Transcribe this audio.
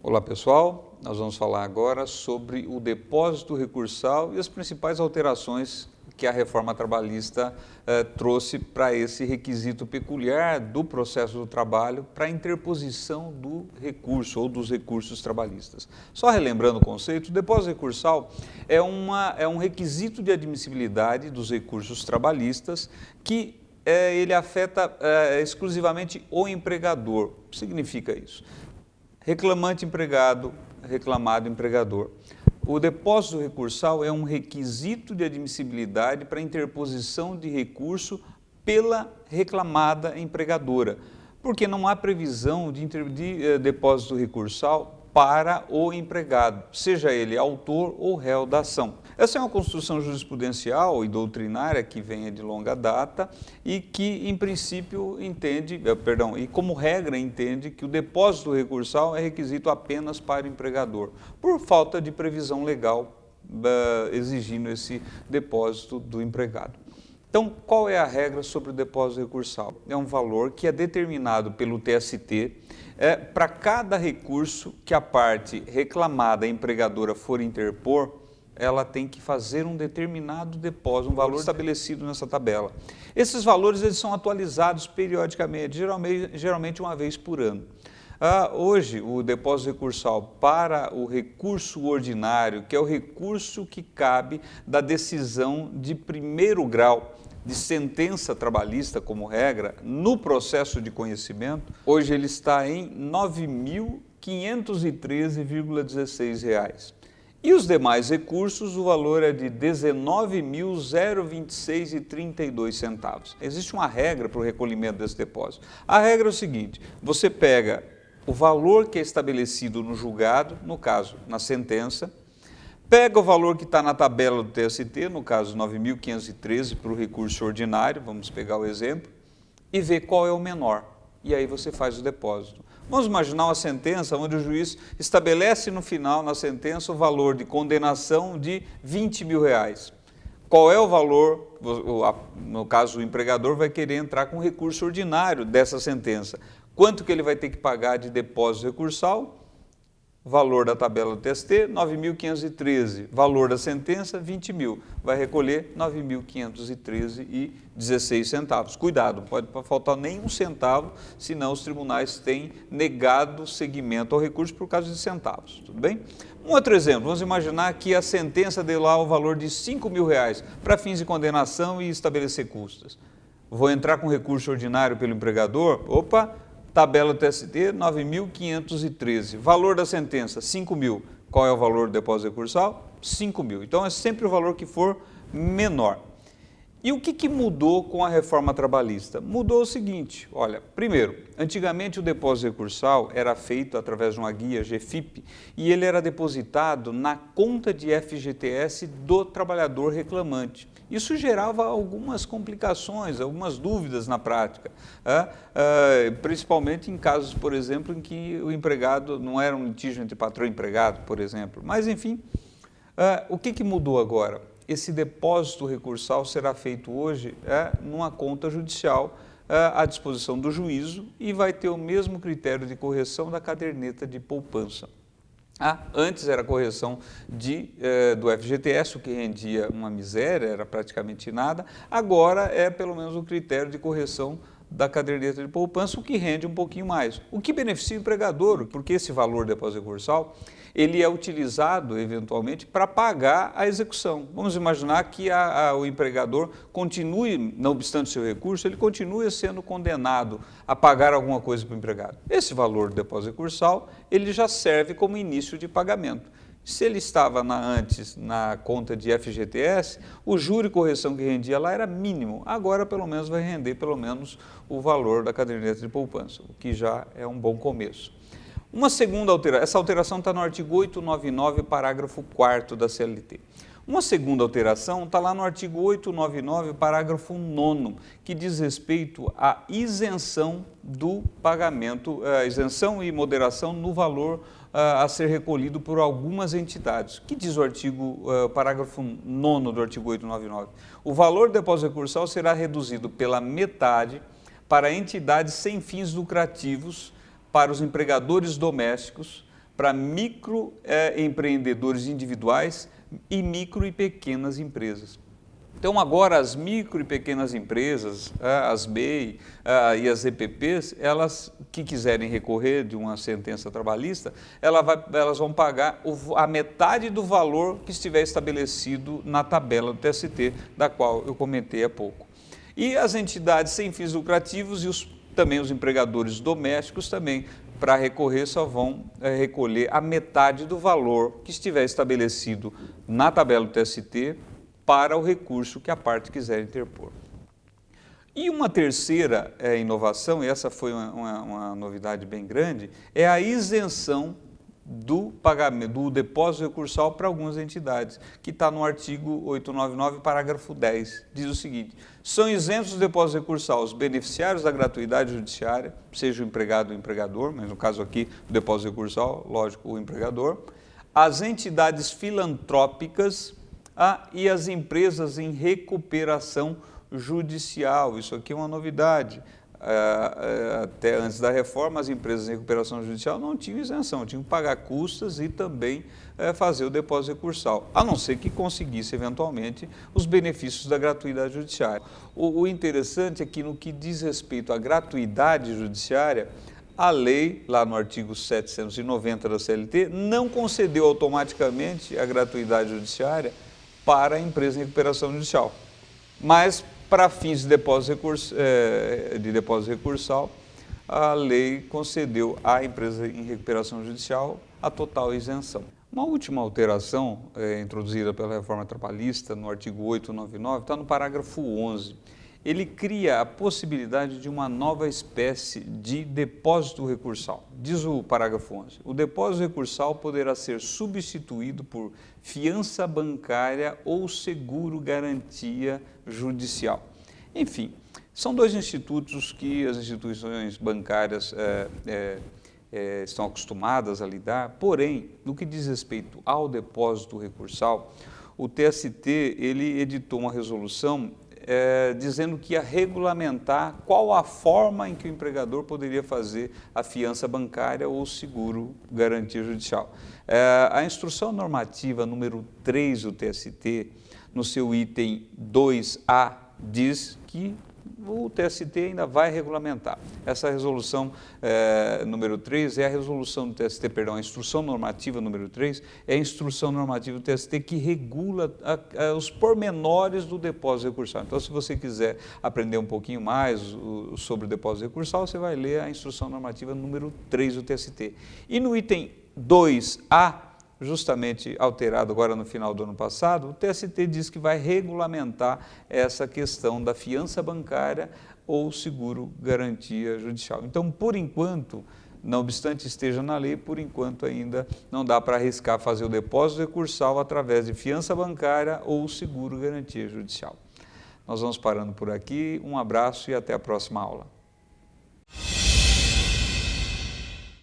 Olá pessoal, nós vamos falar agora sobre o depósito recursal e as principais alterações que a reforma trabalhista trouxe para esse requisito peculiar do processo do trabalho para a interposição do recurso ou dos recursos trabalhistas. Só relembrando o conceito, o depósito recursal é um requisito de admissibilidade dos recursos trabalhistas que ele afeta exclusivamente o empregador. O que significa isso? Reclamante empregado, reclamado empregador. O depósito recursal é um requisito de admissibilidade para interposição de recurso pela reclamada empregadora, porque não há previsão de depósito recursal para o empregado, seja ele autor ou réu da ação. Essa é uma construção jurisprudencial e doutrinária que vem de longa data e que, em princípio, e como regra entende que o depósito recursal é requisito apenas para o empregador, por falta de previsão legal exigindo esse depósito do empregado. Então, qual é a regra sobre o depósito recursal? É um valor que é determinado pelo TST para cada recurso que a parte reclamada, a empregadora, for interpor, ela tem que fazer um determinado depósito, um valor estabelecido nessa tabela. Esses valores eles são atualizados periodicamente, geralmente uma vez por ano. Hoje, o depósito recursal para o recurso ordinário, que é o recurso que cabe da decisão de primeiro grau, de sentença trabalhista como regra, no processo de conhecimento, hoje ele está em R$ 9.513,16. E os demais recursos, o valor é de R$ 19.026,32. Existe uma regra para o recolhimento desse depósito. A regra é o seguinte: você pega o valor que é estabelecido no julgado, no caso, na sentença, pega o valor que está na tabela do TST, no caso 9.513 para o recurso ordinário, vamos pegar o exemplo, e vê qual é o menor. E aí você faz o depósito. Vamos imaginar uma sentença onde o juiz estabelece no final, na sentença, o valor de condenação de R$20 mil. Qual é o valor? No caso, o empregador vai querer entrar com recurso ordinário dessa sentença. Quanto que ele vai ter que pagar de depósito recursal? Valor da tabela do TST, 9.513. Valor da sentença, 20 mil. Vai recolher 9.513,16. Cuidado, não pode faltar nenhum centavo, senão os tribunais têm negado seguimento ao recurso por causa de centavos. Tudo bem? Um outro exemplo, vamos imaginar que a sentença deu lá o valor de R$5 mil para fins de condenação e estabelecer custas. Vou entrar com recurso ordinário pelo empregador? Opa! Tabela do TST, 9.513. Valor da sentença, 5 mil. Qual é o valor do depósito recursal? 5 mil. Então, é sempre o valor que for menor. E o que mudou com a reforma trabalhista? Mudou o seguinte, olha, primeiro, antigamente o depósito recursal era feito através de uma guia GFIP e ele era depositado na conta de FGTS do trabalhador reclamante. Isso gerava algumas complicações, algumas dúvidas na prática, principalmente em casos, por exemplo, em que o empregado não era um litígio entre patrão e empregado, por exemplo. Mas, enfim, o que mudou agora? Esse depósito recursal será feito hoje numa conta judicial à disposição do juízo e vai ter o mesmo critério de correção da caderneta de poupança. Antes era correção do FGTS, o que rendia uma miséria, era praticamente nada. Agora é pelo menos o critério de correção da caderneta de poupança, o que rende um pouquinho mais. O que beneficia o empregador, porque esse valor do depósito recursal, ele é utilizado eventualmente para pagar a execução. Vamos imaginar que o empregador continue, não obstante o seu recurso, ele continue sendo condenado a pagar alguma coisa para o empregado. Esse valor do depósito recursal, ele já serve como início de pagamento. Se ele estava antes na conta de FGTS, o juro e correção que rendia lá era mínimo. Agora, pelo menos, vai render pelo menos o valor da caderneta de poupança, o que já é um bom começo. Uma segunda alteração, essa alteração está no artigo 899, parágrafo 4º da CLT. Uma segunda alteração está lá no artigo 899, parágrafo 9º, que diz respeito à isenção do pagamento, isenção e moderação no valor a ser recolhido por algumas entidades. O que diz o parágrafo 9º do artigo 899? O valor do depósito recursal será reduzido pela metade para entidades sem fins lucrativos, para os empregadores domésticos, para microempreendedores individuais e micro e pequenas empresas. Então, agora, as micro e pequenas empresas, as MEI e as EPPs, elas que quiserem recorrer de uma sentença trabalhista, elas vão pagar a metade do valor que estiver estabelecido na tabela do TST, da qual eu comentei há pouco. E as entidades sem fins lucrativos e também os empregadores domésticos também, para recorrer, só vão recolher a metade do valor que estiver estabelecido na tabela do TST, para o recurso que a parte quiser interpor. E uma terceira inovação, e essa foi uma novidade bem grande, é a isenção do pagamento, do depósito recursal para algumas entidades, que está no artigo 899, parágrafo 10. Diz o seguinte: são isentos do depósito recursal os beneficiários da gratuidade judiciária, seja o empregado ou o empregador, mas no caso aqui, o depósito recursal, lógico, o empregador, as entidades filantrópicas, e as empresas em recuperação judicial. Isso aqui é uma novidade. Até antes da reforma, as empresas em recuperação judicial não tinham isenção, tinham que pagar custas e também fazer o depósito recursal, a não ser que conseguisse eventualmente os benefícios da gratuidade judiciária. O interessante é que, no que diz respeito à gratuidade judiciária, a lei, lá no artigo 790 da CLT, não concedeu automaticamente a gratuidade judiciária para a empresa em recuperação judicial. Mas, para fins de depósito recursal, a lei concedeu à empresa em recuperação judicial a total isenção. Uma última alteração introduzida pela reforma trabalhista no artigo 899 está no parágrafo 11. Ele cria a possibilidade de uma nova espécie de depósito recursal. Diz o parágrafo 11, o depósito recursal poderá ser substituído por fiança bancária ou seguro-garantia judicial. Enfim, são dois institutos que as instituições bancárias estão acostumadas a lidar, porém, no que diz respeito ao depósito recursal, o TST ele editou uma resolução dizendo que ia regulamentar qual a forma em que o empregador poderia fazer a fiança bancária ou seguro garantia judicial. A instrução normativa número 3 do TST, no seu item 2A, diz que o TST ainda vai regulamentar. Essa resolução número 3 é a resolução do TST, perdão, a instrução normativa número 3 é a instrução normativa do TST que regula os pormenores do depósito recursal. Então, se você quiser aprender um pouquinho mais sobre o depósito recursal, você vai ler a instrução normativa número 3 do TST. E no item 2A, justamente alterado agora no final do ano passado, o TST diz que vai regulamentar essa questão da fiança bancária ou seguro garantia judicial. Então, por enquanto, não obstante esteja na lei, por enquanto ainda não dá para arriscar fazer o depósito recursal através de fiança bancária ou seguro garantia judicial. Nós vamos parando por aqui, um abraço e até a próxima aula.